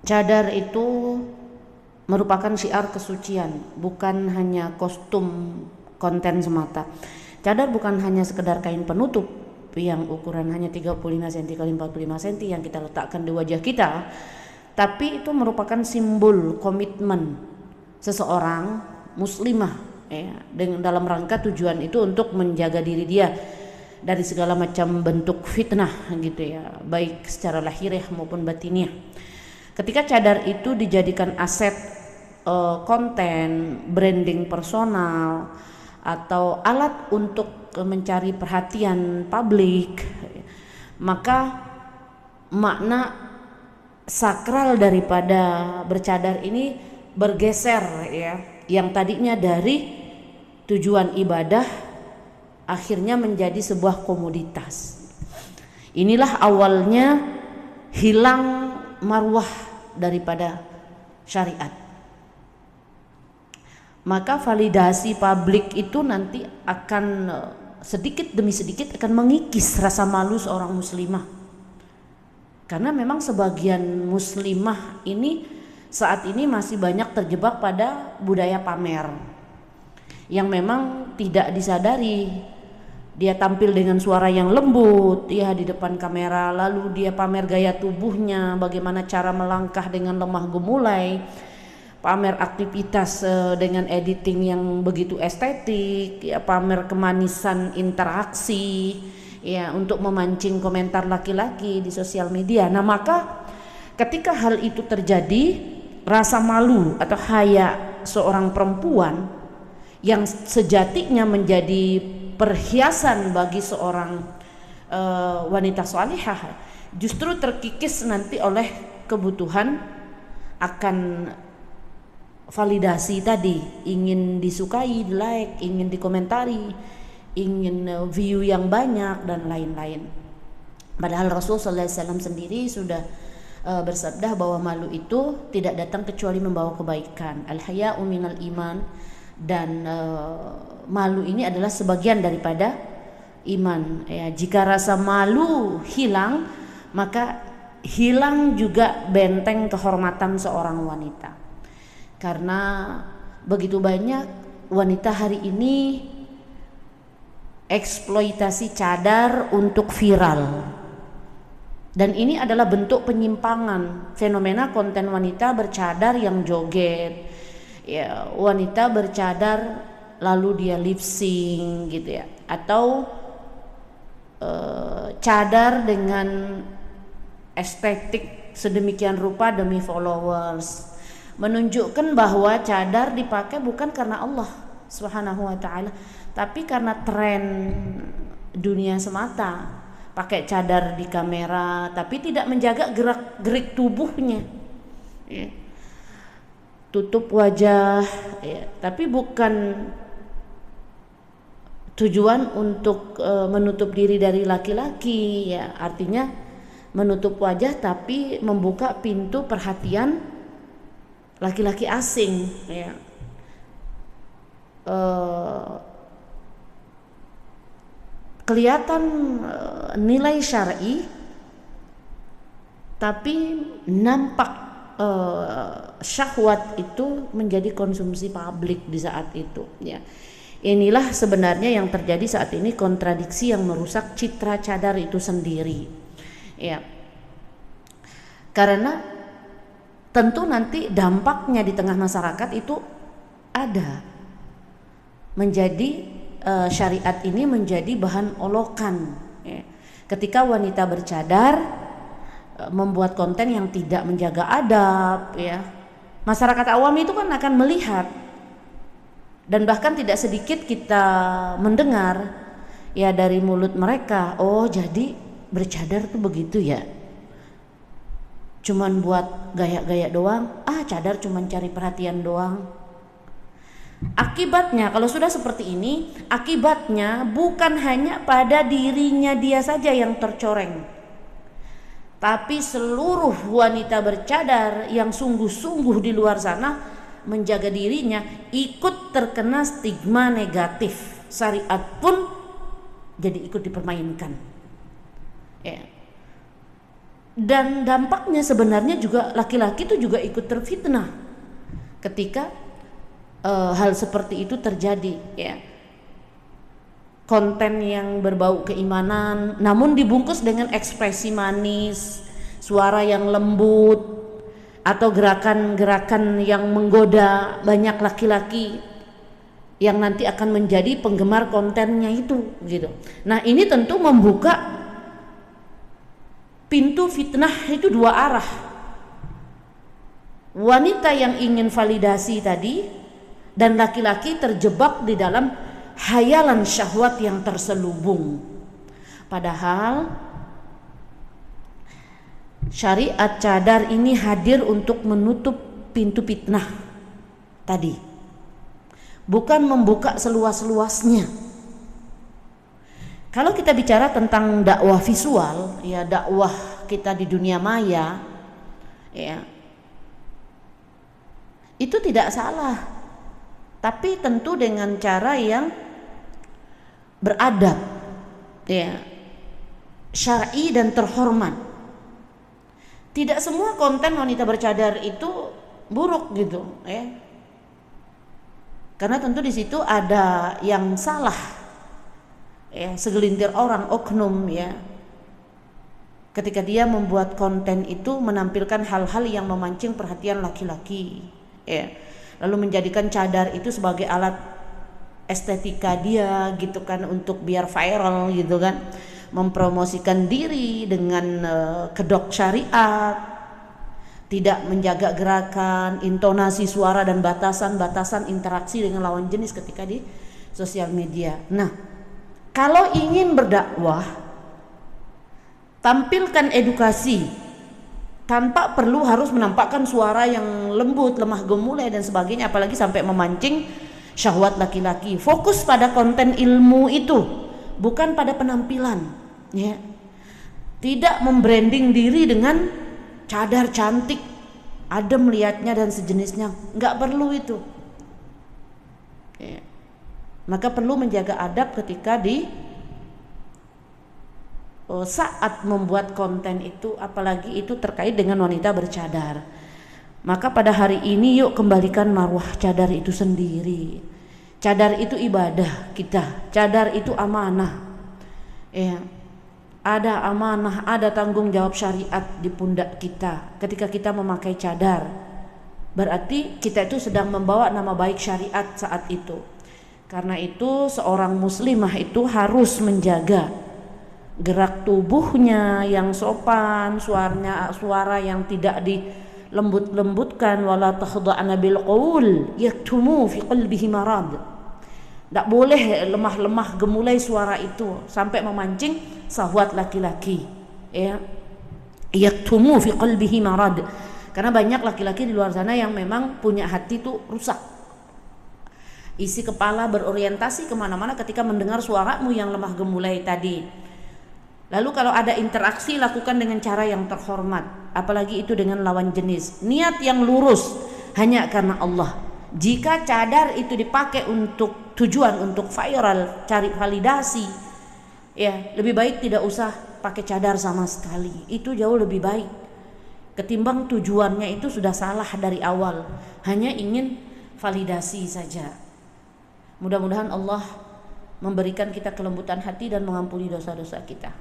cadar itu merupakan syiar kesucian, bukan hanya kostum konten semata. Cadar bukan hanya sekedar kain penutup yang ukuran hanya 35 cm x 45 cm yang kita letakkan di wajah kita, tapi itu merupakan simbol komitmen seseorang muslimah ya, dengan dalam rangka tujuan itu untuk menjaga diri dia dari segala macam bentuk fitnah gitu ya, baik secara lahiriah maupun batiniah. Ketika cadar itu dijadikan aset konten, branding personal, atau alat untuk mencari perhatian publik, maka makna sakral daripada bercadar ini bergeser ya, yang tadinya dari tujuan ibadah akhirnya menjadi sebuah komoditas. Inilah awalnya hilang marwah daripada syariat. Maka validasi publik itu nanti akan sedikit demi sedikit akan mengikis rasa malu seorang muslimah. Karena memang sebagian muslimah ini saat ini masih banyak terjebak pada budaya pamer yang memang tidak disadari. Dia tampil dengan suara yang lembut ya di depan kamera, lalu dia pamer gaya tubuhnya, bagaimana cara melangkah dengan lemah gemulai, pamer aktivitas dengan editing yang begitu estetik ya, pamer kemanisan interaksi ya untuk memancing komentar laki-laki di sosial media. Nah, maka ketika hal itu terjadi, rasa malu atau haya seorang perempuan yang sejatinya menjadi perhiasan bagi seorang wanita salihah justru terkikis nanti oleh kebutuhan akan validasi tadi, ingin disukai, di like, ingin dikomentari, ingin view yang banyak dan lain-lain. Padahal Rasul sallallahu alaihi wasallam sendiri sudah bersabda bahwa malu itu tidak datang kecuali membawa kebaikan. Al-haya'u minal iman, dan malu ini adalah sebagian daripada iman ya. Jika rasa malu hilang, maka hilang juga benteng kehormatan seorang wanita. Karena begitu banyak wanita hari ini eksploitasi cadar untuk viral, dan ini adalah bentuk penyimpangan fenomena konten wanita bercadar yang joget ya, wanita bercadar lalu dia lip sync gitu ya, atau cadar dengan estetik sedemikian rupa demi followers, menunjukkan bahwa cadar dipakai bukan karena Allah Subhanahu wa taala, tapi karena tren dunia semata. Pakai cadar di kamera tapi tidak menjaga gerak-gerik tubuhnya ya. Tutup wajah ya, tapi bukan tujuan untuk menutup diri dari laki-laki ya, artinya menutup wajah tapi membuka pintu perhatian laki-laki asing ya. Kelihatan nilai syar'i tapi nampak syahwat itu menjadi konsumsi publik di saat itu ya. Inilah sebenarnya yang terjadi saat ini, kontradiksi yang merusak citra cadar itu sendiri ya. Karena tentu nanti dampaknya di tengah masyarakat itu ada, menjadi syariat ini menjadi bahan olokan ya. Ketika wanita bercadar membuat konten yang tidak menjaga adab ya, masyarakat awam itu kan akan melihat, dan bahkan tidak sedikit kita mendengar ya dari mulut mereka, oh jadi bercadar tuh begitu ya, cuman buat gaya-gaya doang, cadar cuman cari perhatian doang. Akibatnya kalau sudah seperti ini, akibatnya bukan hanya pada dirinya dia saja yang tercoreng, tapi seluruh wanita bercadar yang sungguh-sungguh di luar sana menjaga dirinya ikut terkena stigma negatif. Syariat pun jadi ikut dipermainkan ya. Dan dampaknya sebenarnya juga laki-laki itu juga ikut terfitnah ketika hal seperti itu terjadi, ya. Konten yang berbau keimanan namun dibungkus dengan ekspresi manis, suara yang lembut, atau gerakan-gerakan yang menggoda banyak laki-laki yang nanti akan menjadi penggemar kontennya itu, gitu. Nah, ini tentu membuka pintu fitnah itu dua arah. Wanita yang ingin validasi tadi dan laki-laki terjebak di dalam hayalan syahwat yang terselubung. Padahal syariat cadar ini hadir untuk menutup pintu fitnah tadi, bukan membuka seluas-luasnya. Kalau kita bicara tentang dakwah visual, ya, dakwah kita di dunia maya, ya, itu tidak salah, tapi tentu dengan cara yang beradab, ya, syar'i dan terhormat. Tidak semua konten wanita bercadar itu buruk, gitu, ya. Karena tentu di situ ada yang salah, ya, segelintir orang, oknum, ya, ketika dia membuat konten itu menampilkan hal-hal yang memancing perhatian laki-laki, ya, lalu menjadikan cadar itu sebagai alat estetika dia, gitu kan, untuk biar viral, gitu kan, mempromosikan diri dengan kedok syariat, tidak menjaga gerakan, intonasi suara dan batasan-batasan interaksi dengan lawan jenis ketika di sosial media. Nah, kalau ingin berdakwah, tampilkan edukasi tanpa perlu harus menampakkan suara yang lembut, lemah gemulai dan sebagainya, apalagi sampai memancing syahwat laki-laki. Fokus pada konten ilmu itu, bukan pada penampilan, ya. Tidak membranding diri dengan cadar cantik, adem lihatnya dan sejenisnya, nggak perlu itu, ya. Maka perlu menjaga adab ketika di saat membuat konten itu, apalagi itu terkait dengan wanita bercadar. Maka pada hari ini yuk kembalikan marwah cadar itu sendiri. Cadar itu ibadah kita, cadar itu amanah, ya. Ada amanah, ada tanggung jawab syariat di pundak kita ketika kita memakai cadar. Berarti kita itu sedang membawa nama baik syariat saat itu. Karena itu seorang muslimah itu harus menjaga gerak tubuhnya yang sopan, suara yang tidak dilembut-lembutkan, wala takhda'na bil qaul yaktumu fi qalbihi marad. Tidak boleh lemah-lemah gemulai suara itu sampai memancing syahwat laki-laki, ya. Yaktumu fi qalbihi marad. Karena banyak laki-laki di luar sana yang memang punya hati itu rusak. Isi kepala berorientasi kemana-mana ketika mendengar suaramu yang lemah gemulai tadi. Lalu kalau ada interaksi, lakukan dengan cara yang terhormat, apalagi itu dengan lawan jenis. Niat yang lurus hanya karena Allah. Jika cadar itu dipakai untuk tujuan untuk viral, cari validasi, ya, lebih baik tidak usah pakai cadar sama sekali. Itu jauh lebih baik ketimbang tujuannya itu sudah salah dari awal, hanya ingin validasi saja. Mudah-mudahan Allah memberikan kita kelembutan hati dan mengampuni dosa-dosa kita.